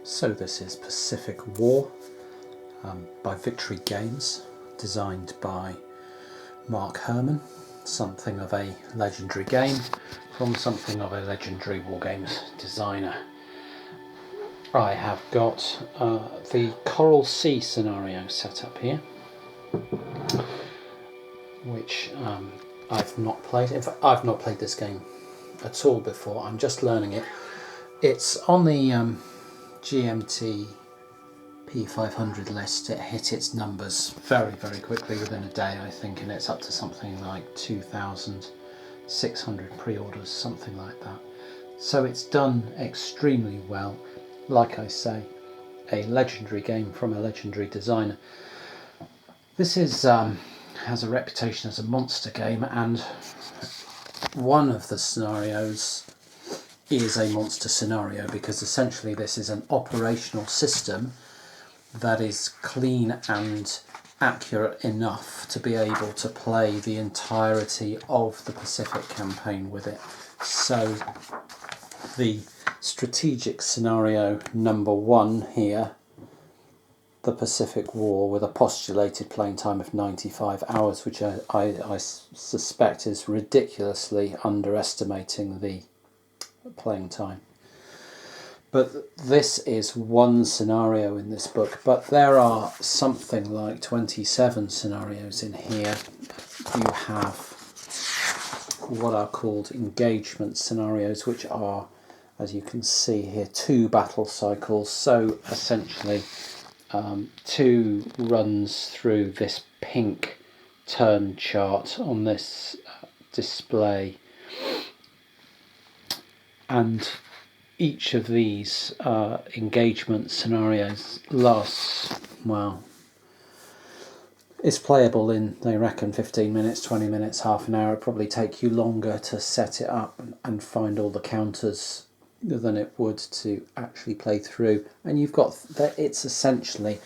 So this is Pacific War by Victory Games, designed by Mark Herman, something of a legendary game from something of a legendary wargames designer. I have got the Coral Sea scenario set up here, which I've not played. In fact, I've not played this game at all before. I'm just learning it. It's on the GMT P500 list. It hit its numbers very, very quickly within a day, I think, and it's up to something like 2,600 pre-orders, something like that. So it's done extremely well. Like I say, a legendary game from a legendary designer. This is has a reputation as a monster game, and one of the scenarios is a monster scenario because essentially this is an operational system that is clean and accurate enough to be able to play the entirety of the Pacific campaign with it. So the strategic scenario number one here, the Pacific War, with a postulated playing time of 95 hours, which I suspect is ridiculously underestimating the playing time. But this is one scenario in this book, but there are something like 27 scenarios in here. You have what are called engagement scenarios, which are, as you can see here, 2 battle cycles. So essentially 2 runs through this pink turn chart on this display, and each of these engagement scenarios lasts, well, it's playable in, they reckon, 15 minutes, 20 minutes, half an hour. It'd probably take you longer to set it up and find all the counters than it would to actually play through. And you've got, it's essentially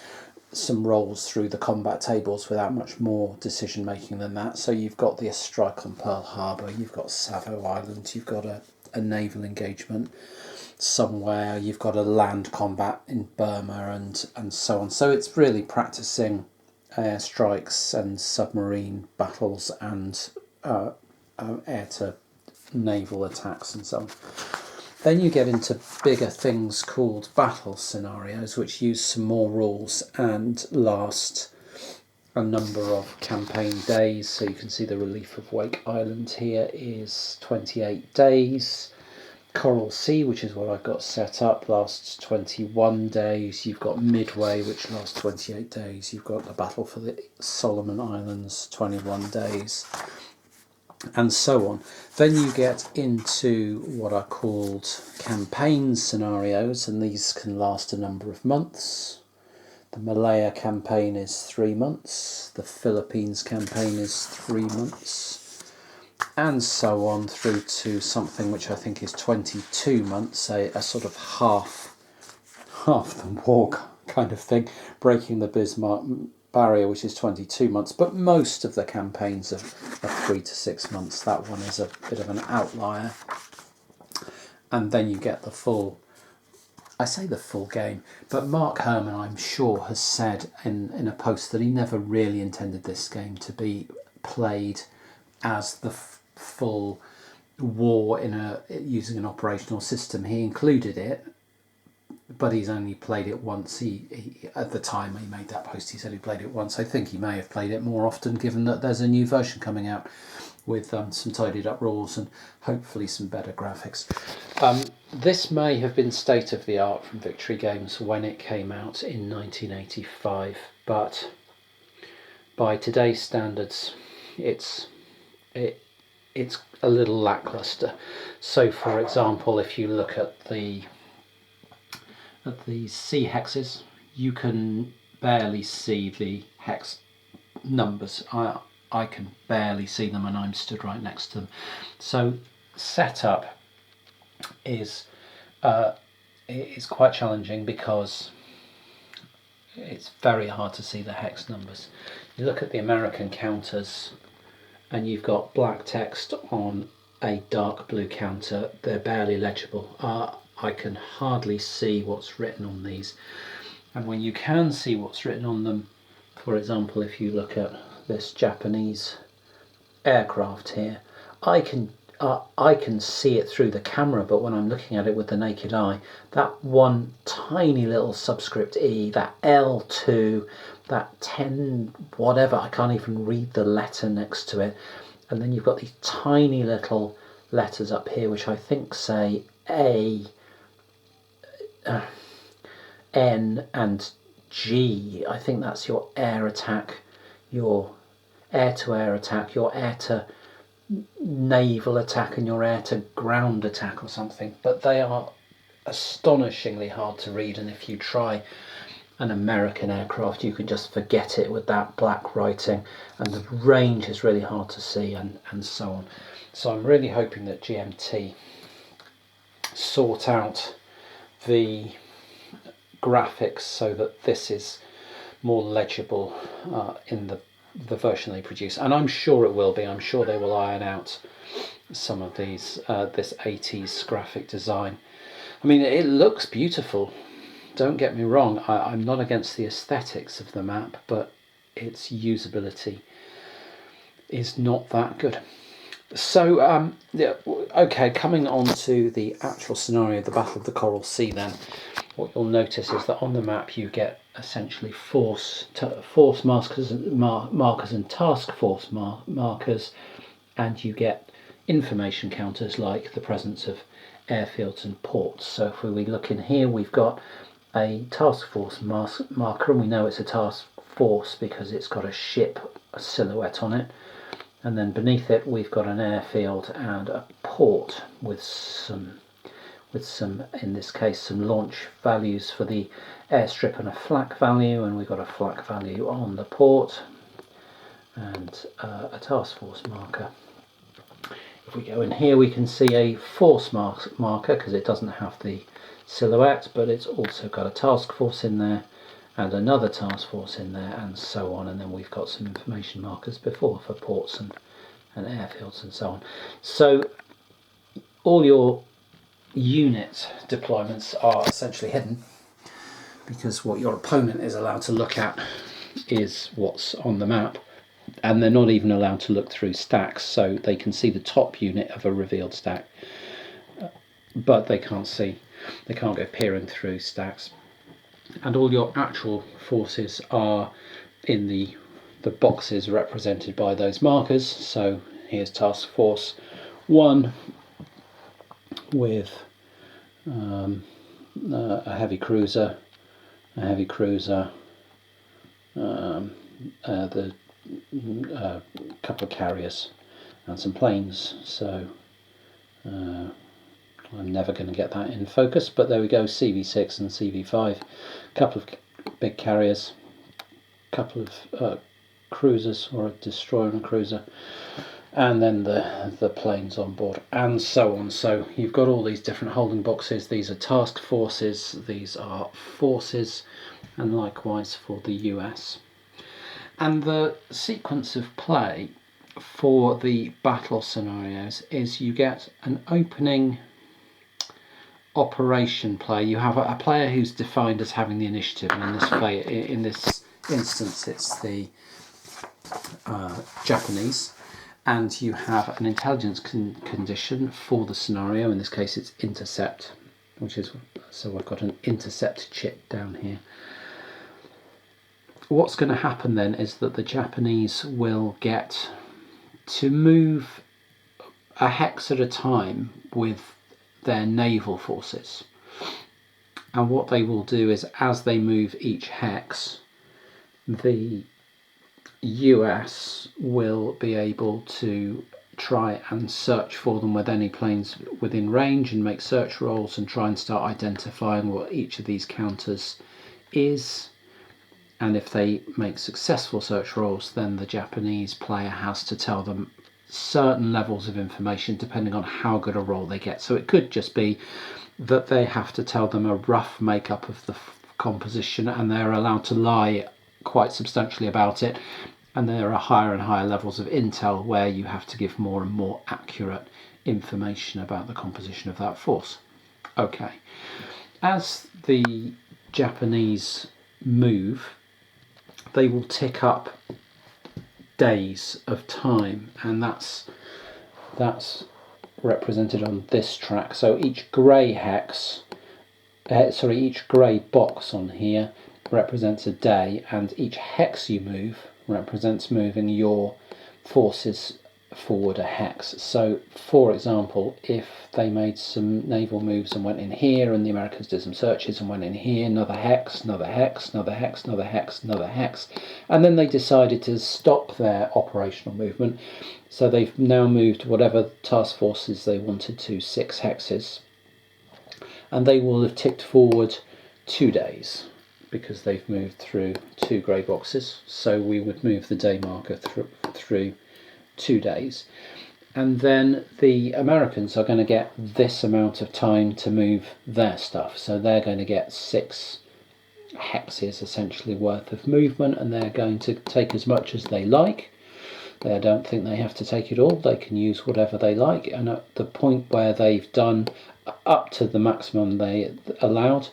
some rolls through the combat tables without much more decision making than that. So you've got the strike on Pearl Harbor, you've got Savo Island, you've got a naval engagement somewhere, you've got a land combat in Burma, and so on. So it's really practicing air strikes and submarine battles and air to naval attacks and so on. Then you get into bigger things called battle scenarios, which use some more rules and last a number of campaign days. So you can see the Relief of Wake Island here is 28 days. Coral Sea, which is what I've got set up, lasts 21 days. You've got Midway, which lasts 28 days. You've got the Battle for the Solomon Islands, 21 days, and so on. Then you get into what are called campaign scenarios, and these can last a number of months. The Malaya campaign is 3 months. The Philippines campaign is 3 months. And so on through to something which I think is 22 months, a sort of half the war kind of thing, breaking the Bismarck barrier, which is 22 months. But most of the campaigns are 3 to 6 months. That one is a bit of an outlier. And then you get the full, I say the full game, but Mark Herman, I'm sure, has said in a post that he never really intended this game to be played as the full war using an operational system. He included it, but he's only played it once. He at the time he made that post, he said he played it once. I think he may have played it more often, given that there's a new version coming out with some tidied up rules and hopefully some better graphics. This may have been state of the art from Victory Games when it came out in 1985, but by today's standards it's a little lackluster. So for example, if you look at the C hexes, you can barely see the hex numbers. I can barely see them, and I'm stood right next to them. So setup is quite challenging because it's very hard to see the hex numbers. You look at the American counters, and you've got black text on a dark blue counter. They're barely legible. I can hardly see what's written on these. And when you can see what's written on them, for example, if you look at this Japanese aircraft here, I can see it through the camera, but when I'm looking at it with the naked eye, that one tiny little subscript E, that L2, that 10 whatever, I can't even read the letter next to it. And then you've got these tiny little letters up here which I think say A, N and G. I think that's your air attack, your air-to-air attack, your air-to-naval attack, and your air-to-ground attack or something. But they are astonishingly hard to read, and if you try an American aircraft, you can just forget it with that black writing, and the range is really hard to see, and so on. So I'm really hoping that GMT sort out the graphics so that this is more legible in the version they produce, and I'm sure it will be. I'm sure they will iron out some of these this 80s graphic design. I mean, it looks beautiful, don't get me wrong. I'm not against the aesthetics of the map, but its usability is not that good. So yeah, okay, coming on to the actual scenario, the Battle of the Coral Sea, then what you'll notice is that on the map you get essentially force markers and task force markers, and you get information counters like the presence of airfields and ports. So if we look in here, we've got a task force marker, and we know it's a task force because it's got a ship, a silhouette on it. And then beneath it we've got an airfield and a port with some, in this case, some launch values for the airstrip and a flak value, and we've got a flak value on the port and a task force marker. If we go in here, we can see a force marker because it doesn't have the silhouette, but it's also got a task force in there and another task force in there, and so on. And then we've got some information markers before for ports and airfields and so on. So all your unit deployments are essentially hidden, because what your opponent is allowed to look at is what's on the map, and they're not even allowed to look through stacks. So they can see the top unit of a revealed stack, but they can't go peering through stacks. And all your actual forces are in the boxes represented by those markers. So here's Task Force 1 with a heavy cruiser, the couple of carriers and some planes. So I'm never going to get that in focus, but there we go, CV6 and CV5, a couple of big carriers, a couple of cruisers, or a destroyer and a cruiser, and then the planes on board, and so on. So you've got all these different holding boxes. These are task forces, these are forces, and likewise for the US. And the sequence of play for the battle scenarios is you get an opening operation play. You have a player who's defined as having the initiative, and in this instance it's the Japanese, and you have an intelligence condition for the scenario. In this case it's intercept, so I've got an intercept chip down here. What's going to happen then is that the Japanese will get to move a hex at a time with their naval forces, and what they will do is, as they move each hex, the US will be able to try and search for them with any planes within range and make search rolls and try and start identifying what each of these counters is. And if they make successful search rolls, then the Japanese player has to tell them certain levels of information depending on how good a roll they get. So it could just be that they have to tell them a rough makeup of the composition, and they're allowed to lie quite substantially about it. And there are higher and higher levels of intel where you have to give more and more accurate information about the composition of that force. Okay. As the Japanese move, they will tick up days of time, and that's represented on this track. So each grey hex, each grey box on here represents a day, and each hex you move represents moving your forces forward a hex. So for example, if they made some naval moves and went in here, and the Americans did some searches and went in here, another hex, another hex, another hex, another hex, another hex, and then they decided to stop their operational movement, so they've now moved whatever task forces they wanted to 6 hexes, and they will have ticked forward 2 days because they've moved through 2 grey boxes. So we would move the day marker through 2 days, and then the Americans are going to get this amount of time to move their stuff. So they're going to get 6 hexes essentially worth of movement, and they're going to take as much as they like. I don't think they have to take it all. They can use whatever they like, and at the point where they've done up to the maximum they allowed,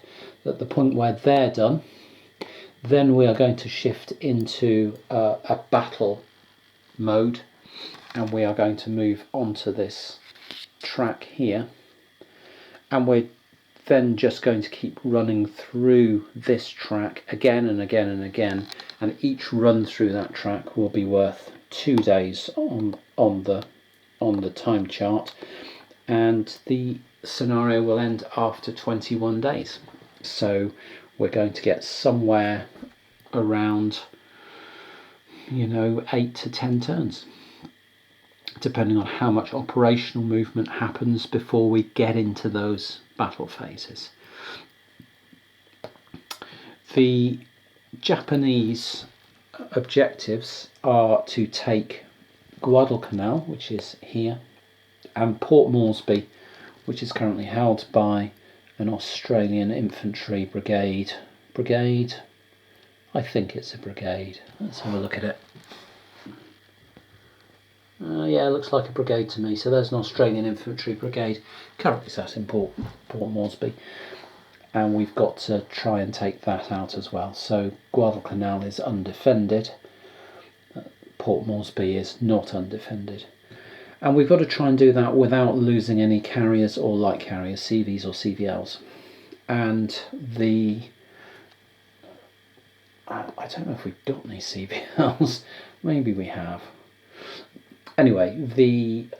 at the point where they're done, then we are going to shift into a battle mode, and we are going to move onto this track here, and we're then just going to keep running through this track again and again and again, and each run through that track will be worth 2 days on the time chart, and the scenario will end after 21 days. So we're going to get somewhere around 8 to 10 turns, depending on how much operational movement happens before we get into those battle phases. The Japanese objectives are to take Guadalcanal, which is here, and Port Moresby, which is currently held by an Australian infantry brigade. I think it's a brigade. Let's have a look at it. Yeah, it looks like a brigade to me. So there's an Australian infantry brigade currently sat in Port Moresby, and we've got to try and take that out as well. So Guadalcanal is undefended, Port Moresby is not undefended, and we've got to try and do that without losing any carriers or light carriers, CVs or CVLs. And I don't know if we've got any CVLs. Maybe we have. Anyway, the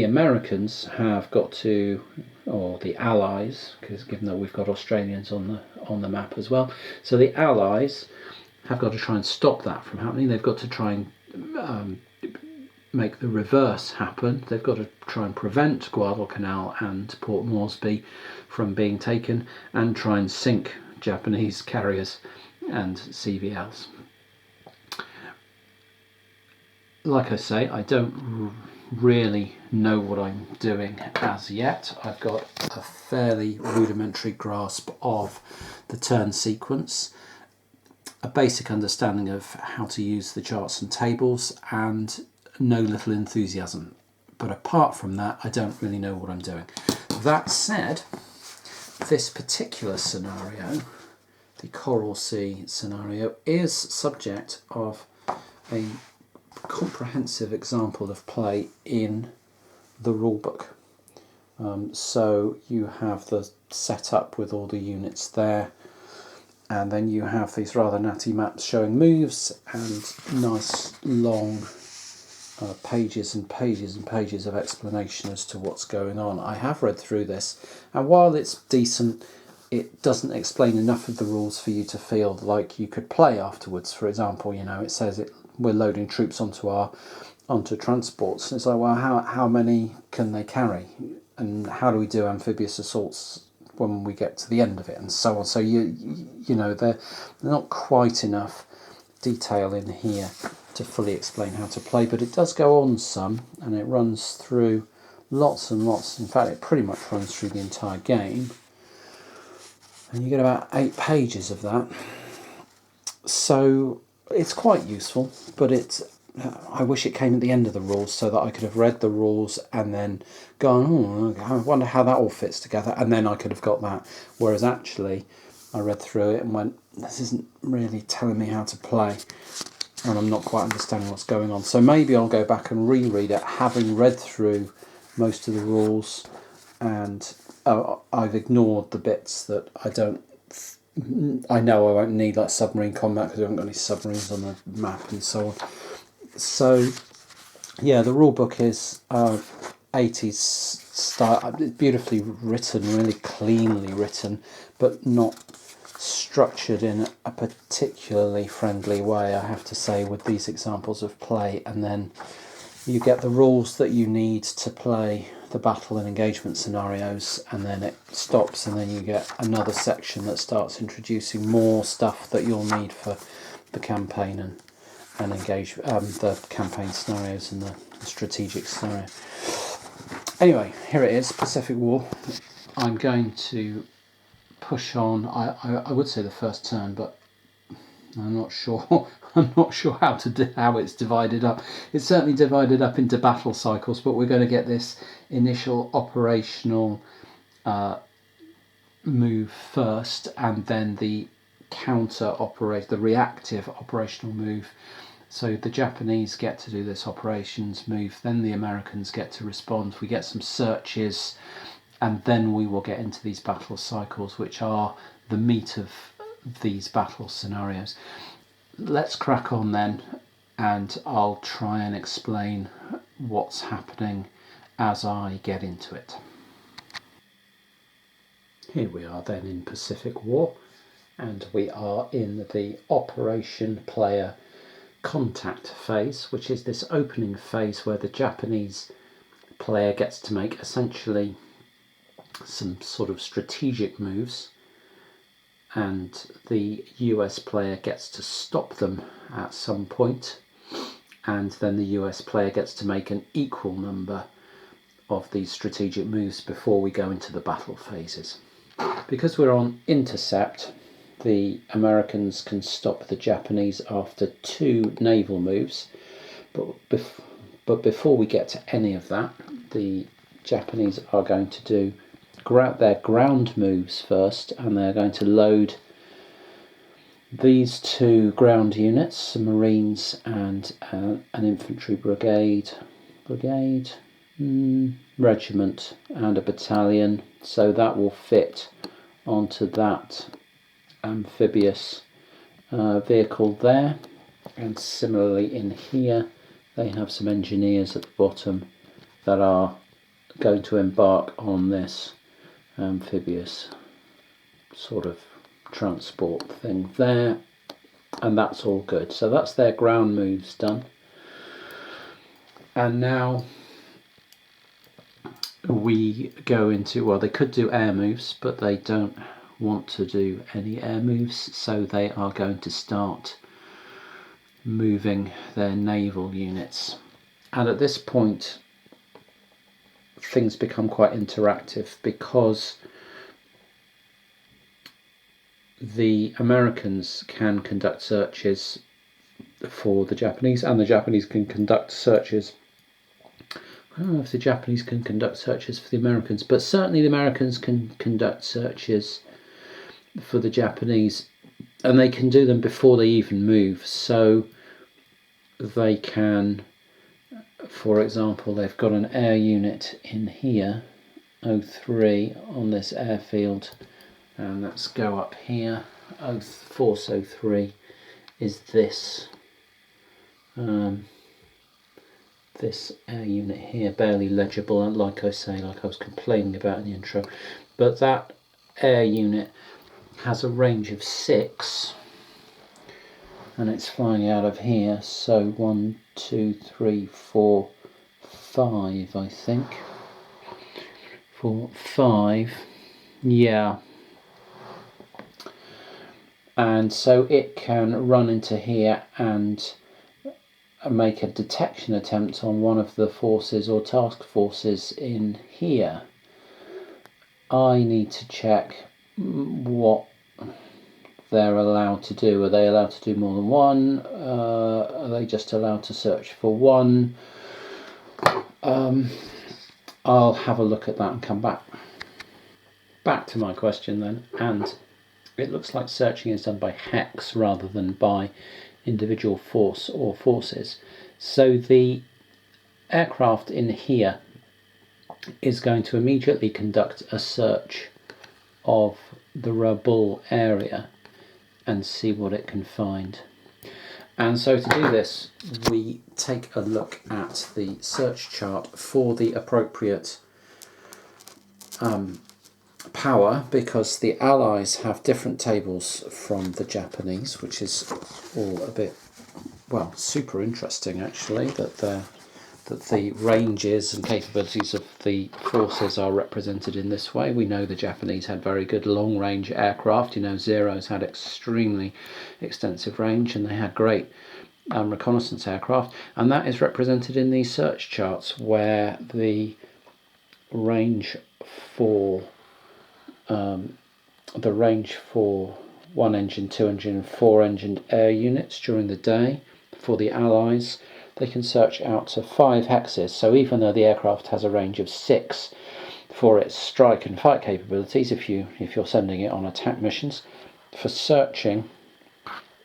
Americans have got to, or the Allies, because given that we've got Australians on the map as well, so the Allies have got to try and stop that from happening. They've got to try and make the reverse happen. They've got to try and prevent Guadalcanal and Port Moresby from being taken, and try and sink Japanese carriers and CVLs. Like I say, I don't really know what I'm doing as yet. I've got a fairly rudimentary grasp of the turn sequence, a basic understanding of how to use the charts and tables, and no little enthusiasm. But apart from that, I don't really know what I'm doing. That said, this particular scenario, the Coral Sea scenario, is subject of a comprehensive example of play in the rulebook. So you have the setup with all the units there, and then you have these rather natty maps showing moves and nice long pages and pages and pages of explanation as to what's going on. I have read through this, and while it's decent, it doesn't explain enough of the rules for you to feel like you could play afterwards. For example, it says we're loading troops onto transports. It's like, well, how many can they carry, and how do we do amphibious assaults when we get to the end of it, and so on. So they're not quite enough detail in here to fully explain how to play, but it does go on some, and it runs through lots and lots. In fact, it pretty much runs through the entire game, and you get about 8 pages of that. So it's quite useful, but it's I wish it came at the end of the rules so that I could have read the rules and then gone, oh, I wonder how that all fits together, and then I could have got that. Whereas actually, I read through it and went, this isn't really telling me how to play, and I'm not quite understanding what's going on. So maybe I'll go back and reread it, having read through most of the rules, and I've ignored the bits that I know I won't need, like submarine combat, because we haven't got any submarines on the map and so on. So, yeah, the rule book is 80s style, beautifully written, really cleanly written, but not structured in a particularly friendly way, I have to say, with these examples of play. And then you get the rules that you need to play the battle and engagement scenarios, and then it stops, and then you get another section that starts introducing more stuff that you'll need for the campaign and engage the campaign scenarios and the strategic scenario. Anyway, here it is, Pacific War. I'm going to push on. I would say the first turn, but I'm not sure. I'm not sure how it's divided up. It's certainly divided up into battle cycles, but we're going to get this initial operational move first, and then the the reactive operational move. So the Japanese get to do this operations move, then the Americans get to respond. We get some searches, and then we will get into these battle cycles, which are the meat of these battle scenarios. Let's crack on then, and I'll try and explain what's happening as I get into it. Here we are then in Pacific War, and we are in the Operation Player Contact phase, which is this opening phase where the Japanese player gets to make essentially some sort of strategic moves, and the US player gets to stop them at some point, and then the US player gets to make an equal number of these strategic moves before we go into the battle phases. Because we're on intercept, the Americans can stop the Japanese after 2 naval moves, but before we get to any of that, the Japanese are going to do their ground moves first, and they're going to load these 2 ground units, some Marines and an infantry regiment and a battalion, so that will fit onto that amphibious vehicle there. And similarly in here they have some engineers at the bottom that are going to embark on this amphibious sort of transport thing there, and that's all good. So that's their ground moves done, and now we go into, well, they could do air moves, but they don't want to do any air moves, so they are going to start moving their naval units. And at this point things become quite interactive, because the Americans can conduct searches for the Japanese, and the Japanese can conduct searches. I don't know if the Japanese can conduct searches for the Americans, but certainly the Americans can conduct searches for the Japanese, and they can do them before they even move. So they can, for example, they've got an air unit in here, 03, on this airfield, and let's go up here. Force 03 is this this air unit here, barely legible, and like I say, like I was complaining about in the intro, but that air unit has a range of 6, and it's flying out of here. So 1, 2, 3, 4, 5, I think. 4, 5, yeah. And so it can run into here and make a detection attempt on one of the forces or task forces in here. I need to check what they're allowed to do. Are they allowed to do more than one? Are they just allowed to search for one? I'll have a look at that and come back. Back to my question then, and it looks like searching is done by hex rather than by individual force or forces. So the aircraft in here is going to immediately conduct a search of the Rabaul area and see what it can find. And so to do this, we take a look at the search chart for the appropriate power, because the Allies have different tables from the Japanese, which is all a bit, well, super interesting actually, that the ranges and capabilities of the forces are represented in this way. We know the Japanese had very good long-range aircraft. You know, Zero's had extremely extensive range, and they had great reconnaissance aircraft, and that is represented in these search charts, where the range for one engine, two engine, and four engined air units during the day for the Allies. They can search out to 5 hexes, so even though the aircraft has a range of 6 for its strike and fight capabilities, if you're sending it on attack missions, for searching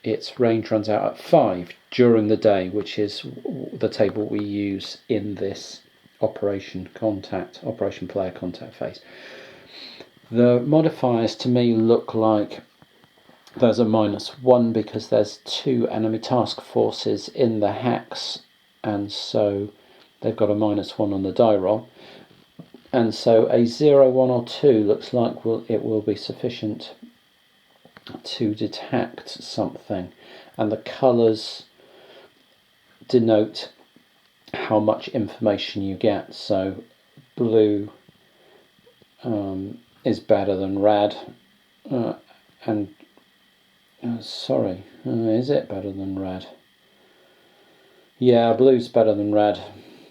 its range runs out at 5 during the day, which is the table we use in this Operation Player Contact phase. The modifiers to me look like there's a -1 because there's 2 enemy task forces in the hex, and so they've got a -1 on the die roll. And so a 0, 1 or 2 looks like it will be sufficient to detect something, and the colours denote how much information you get. So blue is better than red, is it better than red? Yeah, blue's better than red,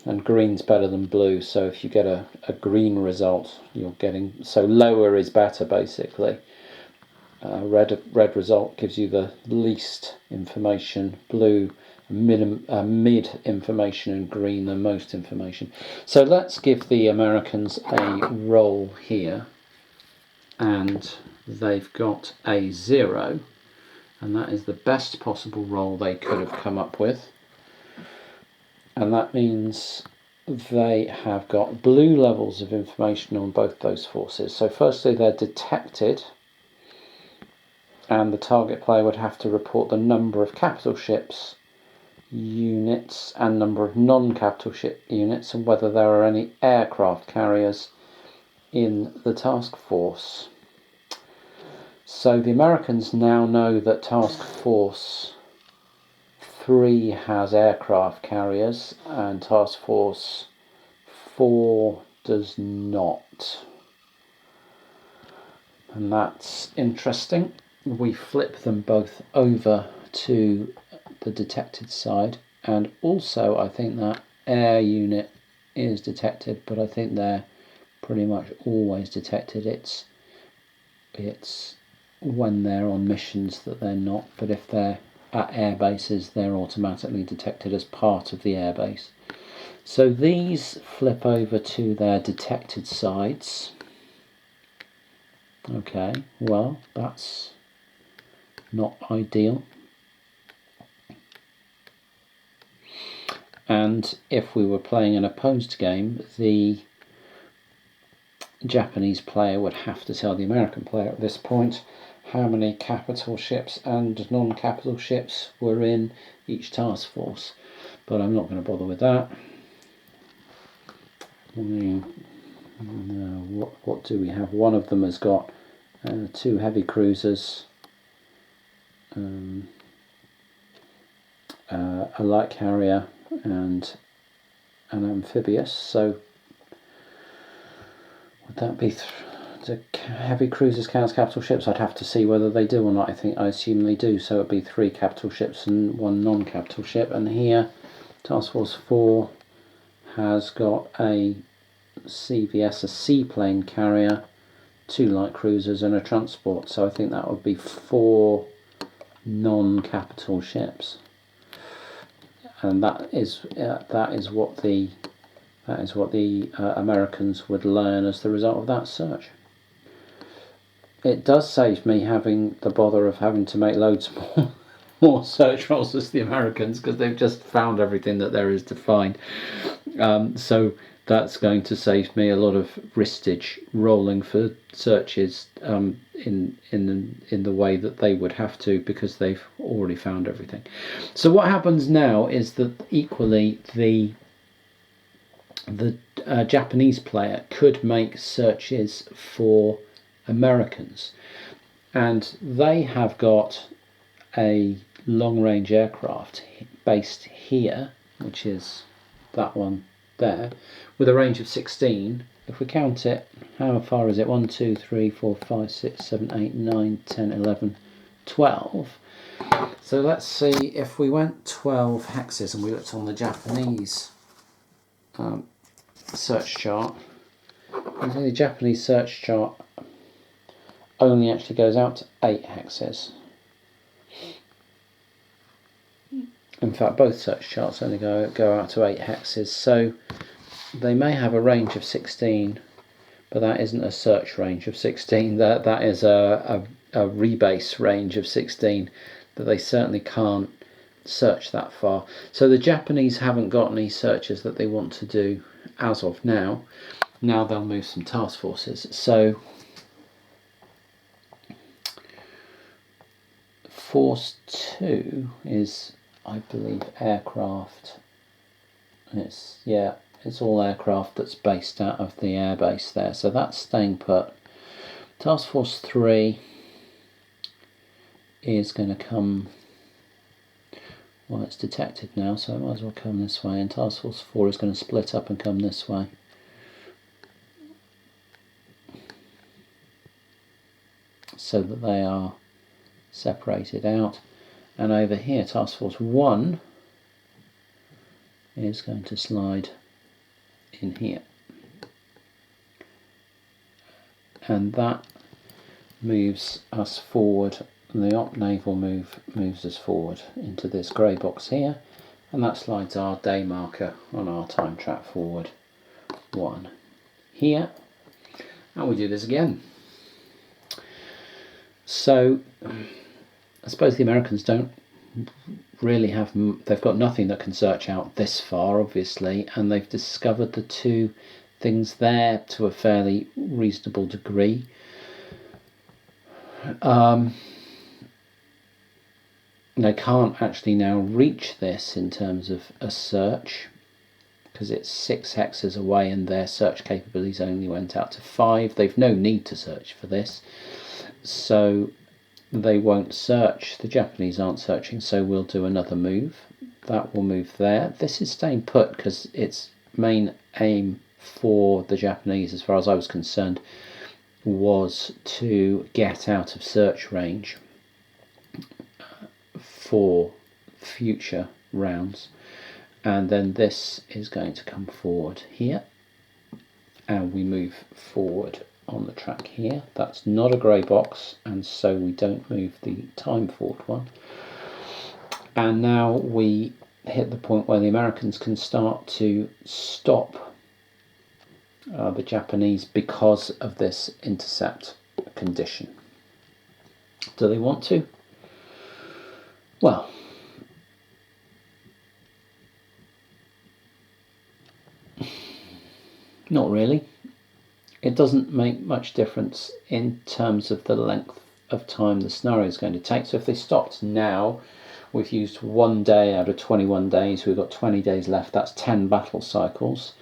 and green's better than blue. So if you get a green result, you're getting, so lower is better basically. Red result gives you the least information, blue mid information, and green the most information. So let's give the Americans a roll here, and they've got a 0, and that is the best possible roll they could have come up with, and that means they have got blue levels of information on both those forces. So firstly, they're detected, and the target player would have to report the number of capital ships units and number of non-capital ship units, and whether there are any aircraft carriers in the task force. So the Americans now know that Task Force 3 has aircraft carriers and Task Force 4 does not. And that's interesting. We flip them both over to the detected side, and also I think that air unit is detected, but I think they're pretty much always detected. It's when they're on missions that they're not, but if they're at air bases, they're automatically detected as part of the air base. So these flip over to their detected sides. Okay, well, that's not ideal. And if we were playing an opposed game, the Japanese player would have to tell the American player at this point how many capital ships and non-capital ships were in each task force. But I'm not going to bother with that. What do we have? One of them has got 2 heavy cruisers, a light carrier, and an amphibious. So would that be the heavy cruisers count as capital ships? I'd have to see whether they do or not. I assume they do. So it'd be 3 capital ships and 1 non-capital ship. And here, Task Force 4 has got a CVS, a seaplane carrier, 2 light cruisers, and a transport. So I think that would be 4 non-capital ships, and that is what the Americans would learn as the result of that search. It does save me having the bother of having to make loads more search rolls as the Americans, because they've just found everything that there is to find. So that's going to save me a lot of wristage rolling for searches in the way that they would have to, because they've already found everything. So what happens now is that equally the Japanese player could make searches for Americans, and they have got a long-range aircraft based here, which is that one there, with a range of 16. If we count it, how far is it? 1, 2, 3, 4, 5, 6, 7, 8, 9, 10, 11, 12. So let's see, if we went 12 hexes and we looked on the Japanese search chart, and the Japanese search chart only actually goes out to 8 hexes. In fact, both search charts only go out to 8 hexes, so they may have a range of 16, but that isn't a search range of 16. That is a rebase range of 16, that they certainly can't search that far. So the Japanese haven't got any searches that they want to do as of now. Now they'll move some task forces. So Force 2 is, I believe, aircraft. It's all aircraft that's based out of the airbase there, so that's staying put. Task Force 3 is going to come, well, it's detected now, so it might as well come this way, and Task Force 4 is going to split up and come this way. So that they are separated out. And over here, Task Force 1 is going to slide in here. And that moves us forward, and the Op Naval moves us forward into this grey box here, and that slides our day marker on our time track forward 1 here, and we do this again. So I suppose the Americans don't really have, they've got nothing that can search out this far, obviously, and they've discovered the 2 things there to a fairly reasonable degree. They can't actually now reach this in terms of a search, because it's 6 hexes away and their search capabilities only went out to 5. They've no need to search for this, so they won't search. The Japanese aren't searching, so we'll do another move. That will move there. This is staying put because its main aim for the Japanese, as far as I was concerned, was to get out of search range for future rounds. And then this is going to come forward here, and we move forward on the track here. That's not a grey box, and so we don't move the time forward one. And now we hit the point where the Americans can start to stop the Japanese because of this intercept condition. Do they want to? Well, not really. It doesn't make much difference in terms of the length of time the scenario is going to take. So if they stopped now, we've used 1 day out of 21 days, we've got 20 days left, that's 10 battle cycles.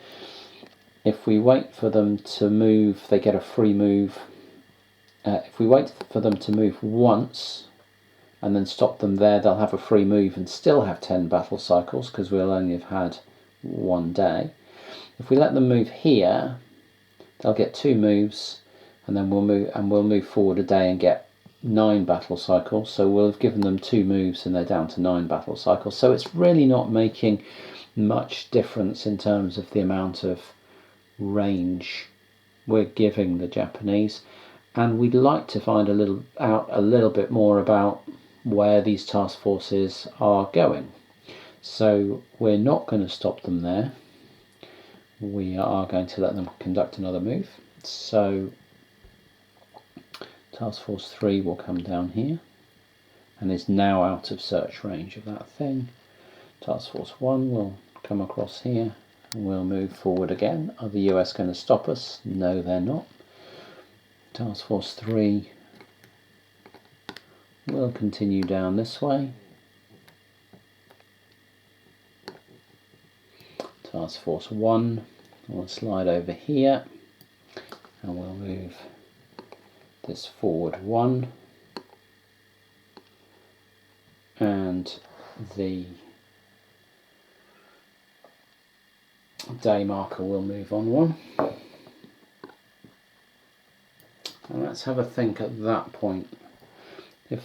If we wait for them to move, they get a free move. If we wait for them to move once and then stop them there, they'll have a free move and still have 10 battle cycles, because we'll only have had 1 day. If we let them move here, they'll get 2 moves, and then we'll move forward a day and get 9 battle cycles. So we'll have given them 2 moves and they're down to 9 battle cycles. So it's really not making much difference in terms of the amount of range we're giving the Japanese. And we'd like to find out a little bit more about where these task forces are going. So we're not going to stop them there. We are going to let them conduct another move. So Task Force 3 will come down here and is now out of search range of that thing. Task Force 1 will come across here and we'll move forward again. Are the US going to stop us? No, they're not. Task Force 3 will continue down this way. Task Force 1 will slide over here and we'll move this forward 1, and the day marker will move on 1. And let's have a think at that point. If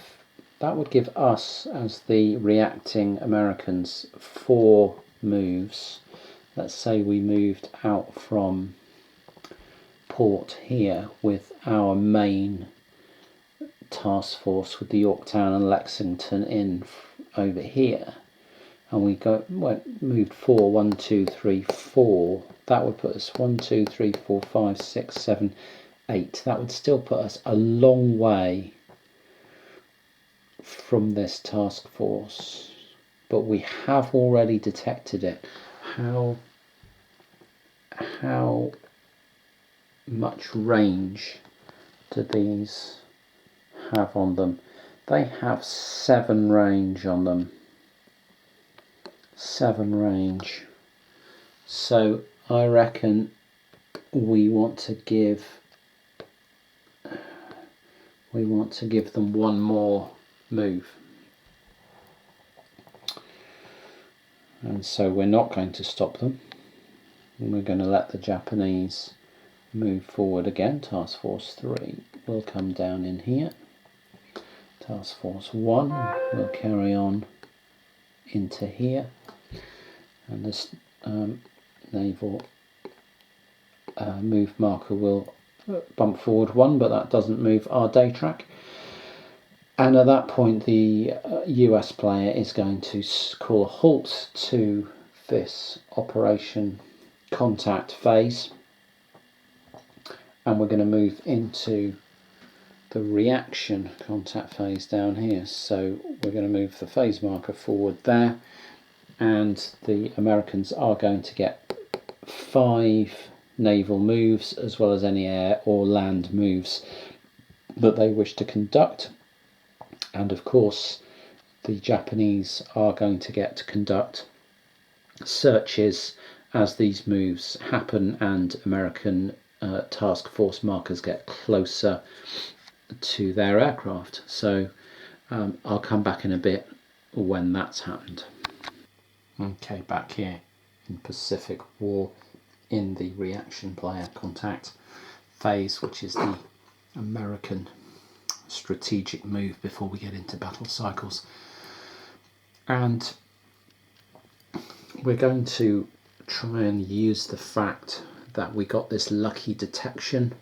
that would give us, as the reacting Americans, 4 moves. Let's say we moved out from port here with our main task force with the Yorktown and Lexington in over here, and we moved 4, 1, 2, 3, 4. That would put us 1, 2, 3, 4, 5, 6, 7, 8. That would still put us a long way from this task force, but we have already detected it. How much range do these have on them? They have 7 range on them. 7 range. So I reckon we want to give them one more move. And so we're not going to stop them. We're going to let the Japanese move forward again. Task Force 3 will come down in here. Task Force 1 will carry on into here. And this naval move marker will bump forward 1, but that doesn't move our day track. And at that point the US player is going to call a halt to this operation contact phase, and we're going to move into the reaction contact phase down here. So we're going to move the phase marker forward there, and the Americans are going to get 5 naval moves as well as any air or land moves that they wish to conduct. And of course the Japanese are going to get to conduct searches as these moves happen and American task force markers get closer to their aircraft. So I'll come back in a bit when that's happened. Okay, back here in Pacific War in the reaction player contact phase, which is the American strategic move before we get into battle cycles. And we're going to try and use the fact that we got this lucky detection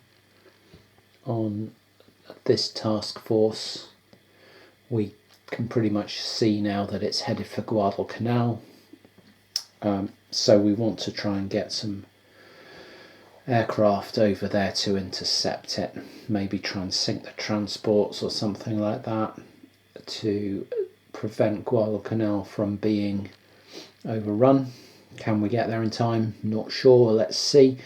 on this task force. We can pretty much see now that it's headed for Guadalcanal, so we want to try and get some aircraft over there to intercept it, maybe try and sink the transports or something like that to prevent Guadalcanal from being overrun. Can we get there in time? Not sure. Let's see.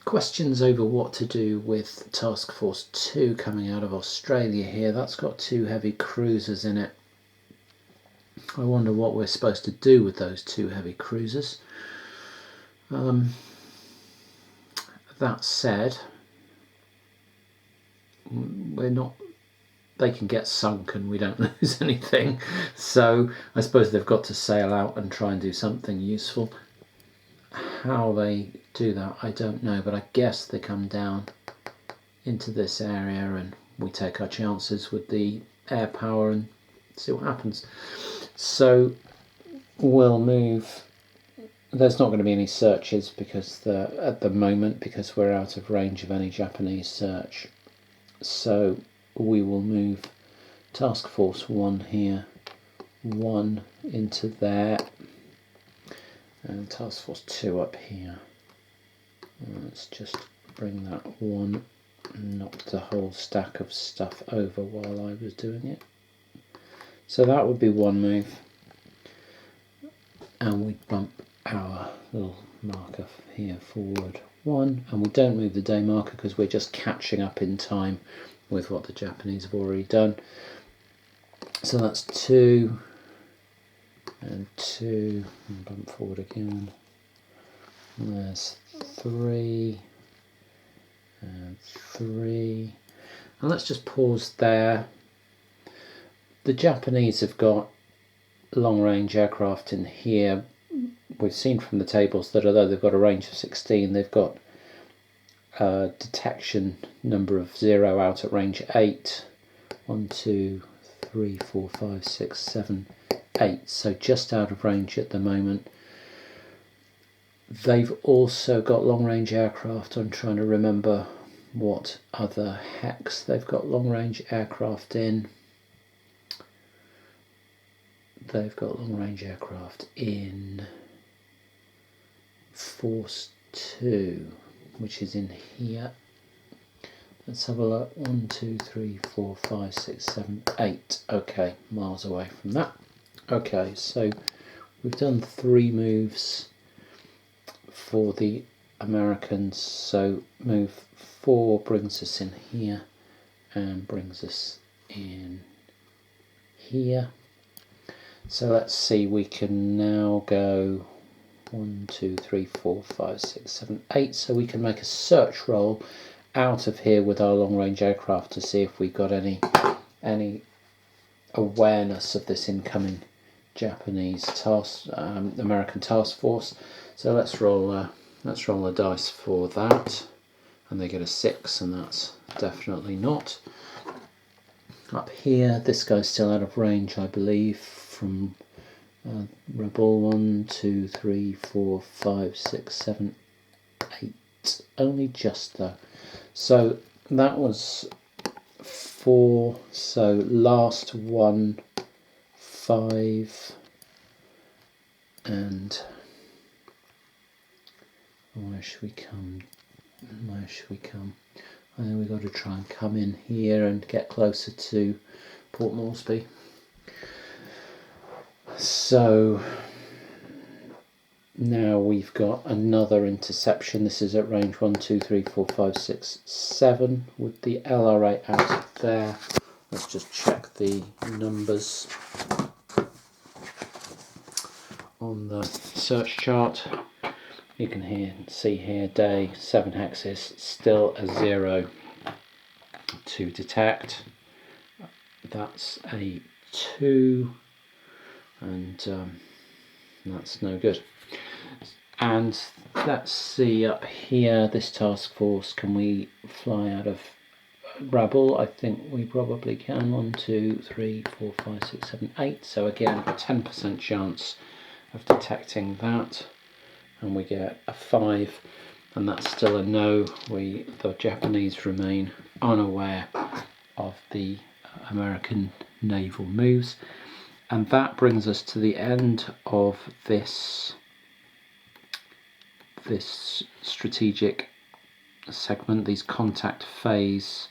Questions over what to do with Task Force 2 coming out of Australia here. That's got 2 heavy cruisers in it. I wonder what we're supposed to do with those 2 heavy cruisers. That said, they can get sunk and we don't lose anything, so I suppose they've got to sail out and try and do something useful. How they do that I don't know, but I guess they come down into this area and we take our chances with the air power and see what happens. So we'll move. There's not going to be any searches because at the moment, because we're out of range of any Japanese search. So we will move Task Force 1 here, 1 into there, and Task Force 2 up here. Let's just bring that one, knock the whole stack of stuff over while I was doing it. So that would be one move, and we bump our little marker here forward 1, and we don't move the day marker because we're just catching up in time with what the Japanese have already done. So that's 2 and 2, and bump forward again. And there's 3 and 3, and let's just pause there. The Japanese have got long-range aircraft in here. We've seen from the tables that although they've got a range of 16, they've got a detection number of 0 out at range 8. 1, 2, 3, 4, 5, 6, 7, 8. So just out of range at the moment. They've also got long-range aircraft. I'm trying to remember what other hex they've got long-range aircraft in. They've got long-range aircraft in Force 2, which is in here. Let's have a look. 1, 2, 3, 4, 5, 6, 7, 8. Okay, miles away from that. Okay, so we've done 3 moves for the Americans. So move 4 brings us in here and brings us in here. So let's see, we can now go 1, 2, 3, 4, 5, 6, 7, 8. So we can make a search roll out of here with our long-range aircraft to see if we've got any awareness of this incoming Japanese American task force. So let's roll a dice for that, and they get a 6, and that's definitely not. Up here, this guy's still out of range, I believe, from Rebel. 1, 2, 3, 4, 5, 6, 7, 8. Only just though. So that was 4. So last one, 5, and where should we come? Where should we come? I think we've got to try and come in here and get closer to Port Moresby. So now we've got another interception. This is at range 1, 2, 3, 4, 5, 6, 7 with the LRA out of there. Let's just check the numbers on the search chart. You can see here day 7 hexes, still a 0 to detect. That's a 2, and that's no good. And let's see up here, this task force, can we fly out of Rabble? I think we probably can. 1, 2, 3, 4, 5, 6, 7, 8. So again, a 10% chance of detecting that. And we get a 5, and that's still a no. The Japanese remain unaware of the American naval moves. And that brings us to the end of this strategic segment, these contact phase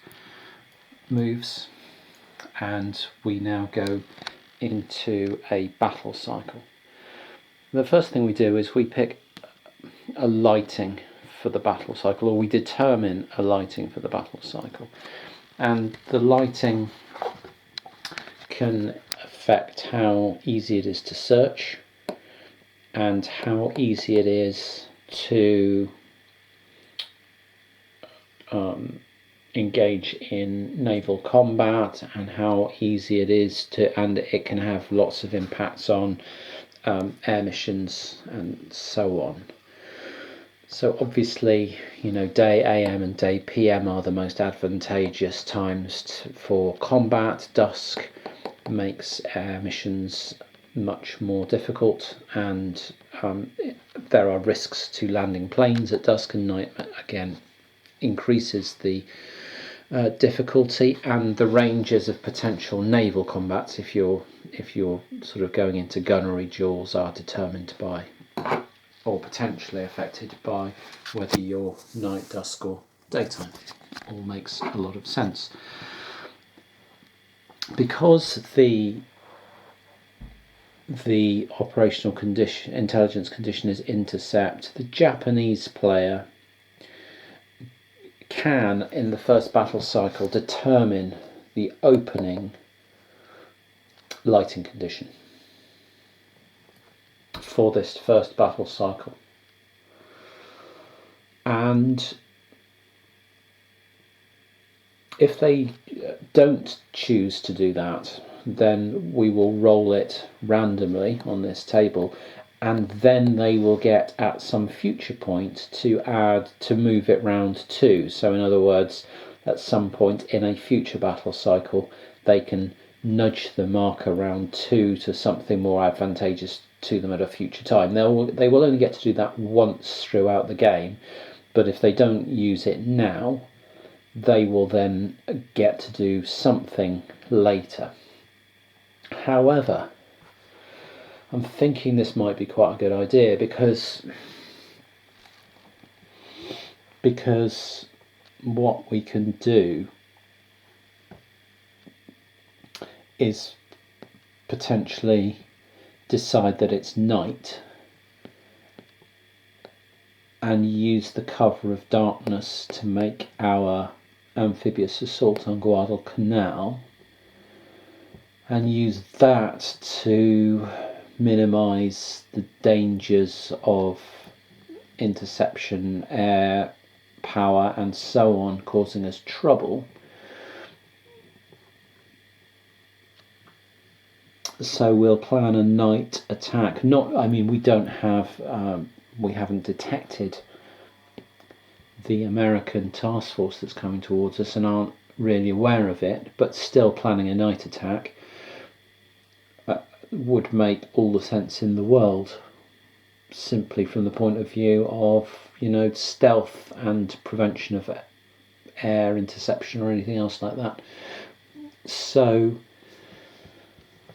moves, and we now go into a battle cycle. The first thing we do is we pick a lighting for the battle cycle, or we determine a lighting for the battle cycle, and the lighting can affect how easy it is to search and how easy it is to engage in naval combat, and how easy it is to, and it can have lots of impacts on air missions and so on. So obviously, day AM and day PM are the most advantageous times for combat. Dusk makes air missions much more difficult, and there are risks to landing planes at dusk, and night again increases the difficulty, and the ranges of potential naval combats, if you're sort of going into gunnery duels, are determined by, or potentially affected by, whether you're night, dusk or daytime. All makes a lot of sense. Because the operational intelligence condition is intercept, the Japanese player can, in the first battle cycle, determine the opening lighting condition for this first battle cycle. And if they don't choose to do that, then we will roll it randomly on this table, and then they will get at some future point to move it round 2. So in other words, at some point in a future battle cycle, they can nudge the marker round 2 to something more advantageous to them at a future time. They will only get to do that once throughout the game, but if they don't use it now, they will then get to do something later. However, I'm thinking this might be quite a good idea because what we can do is potentially decide that it's night and use the cover of darkness to make our amphibious assault on Guadalcanal, and use that to minimise the dangers of interception, air power and so on causing us trouble. So we'll plan a night attack. We haven't detected the American task force that's coming towards us and aren't really aware of it, but still planning a night attack would make all the sense in the world, simply from the point of view of, stealth and prevention of air interception or anything else like that. So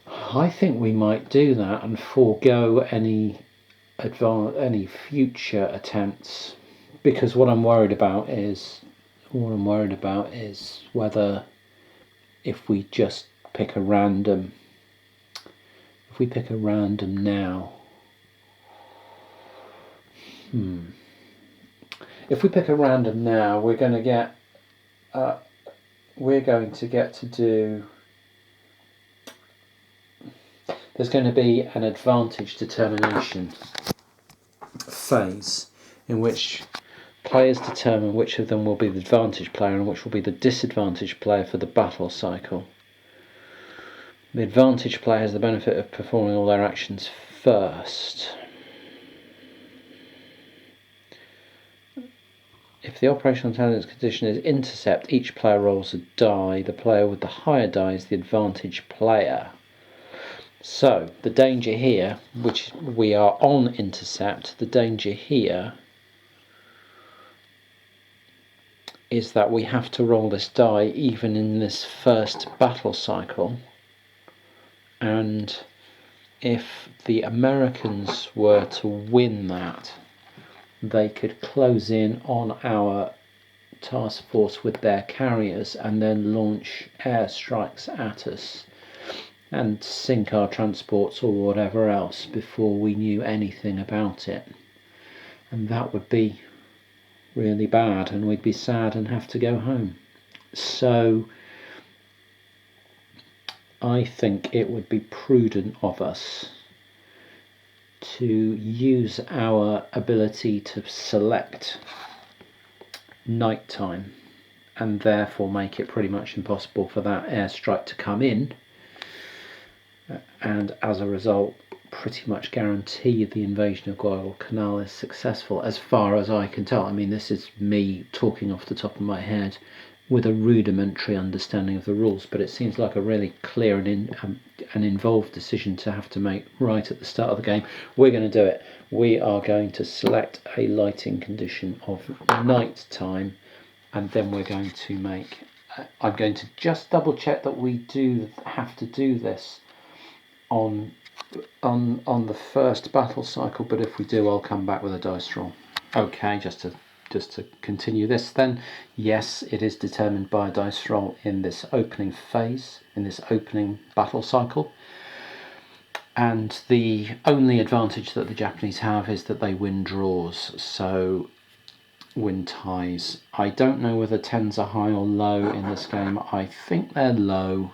I think we might do that and forego any future attempts, because what I'm worried about is whether if we pick a random now. If we pick a random now, we're going to get to do. There's going to be an advantage determination phase in which players determine which of them will be the advantage player and which will be the disadvantage player for the battle cycle. The advantage player has the benefit of performing all their actions first. If the operational intelligence condition is intercept, each player rolls a die. The player with the higher die is the advantage player. So the danger here, which we are on intercept, the danger here is that we have to roll this die even in this first battle cycle, and if the Americans were to win that, they could close in on our task force with their carriers and then launch airstrikes at us and sink our transports or whatever else before we knew anything about it. And that would be really bad, and we'd be sad and have to go home. So I think it would be prudent of us to use our ability to select nighttime and therefore make it pretty much impossible for that airstrike to come in, and as a result pretty much guarantee the invasion of Guadalcanal is successful, as far as I can tell. I mean, this is me talking off the top of my head with a rudimentary understanding of the rules, but it seems like a really clear and involved decision to have to make right at the start of the game. We're going to do it. We are going to select a lighting condition of night time, and then we're going to make I'm going to just double check that we do have to do this on the first battle cycle, but if we do, I'll come back with a dice roll. Okay, just to continue this then, yes, it is determined by a dice roll in this opening phase, in this opening battle cycle. And the only advantage that the Japanese have is that they win draws, so win ties. I don't know whether 10s are high or low in this game. I think they're low.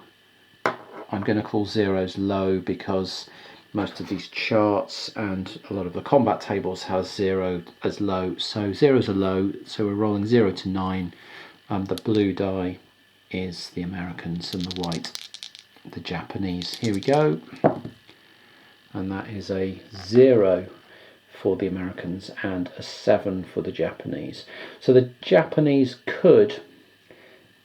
I'm going to call 0s low because most of these charts and a lot of the combat tables has 0 as low. So 0s are low, so we're rolling 0 to 9. The blue die is the Americans and the white the Japanese. Here we go. And that is a 0 for the Americans and a 7 for the Japanese. So the Japanese could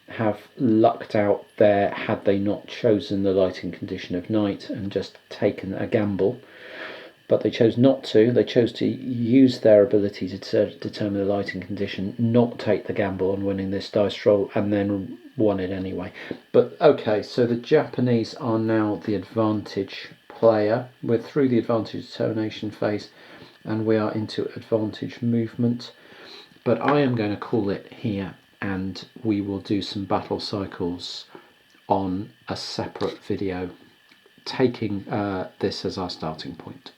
have lucked out there had they not chosen the lighting condition of night and just taken a gamble, but they chose not to. They chose to use their ability to determine the lighting condition, not take the gamble on winning this dice roll, and then won it anyway. But okay, so the Japanese are now the advantage player. We're through the advantage determination phase and we are into advantage movement, but I am going to call it here, and we will do some battle cycles on a separate video, taking this as our starting point.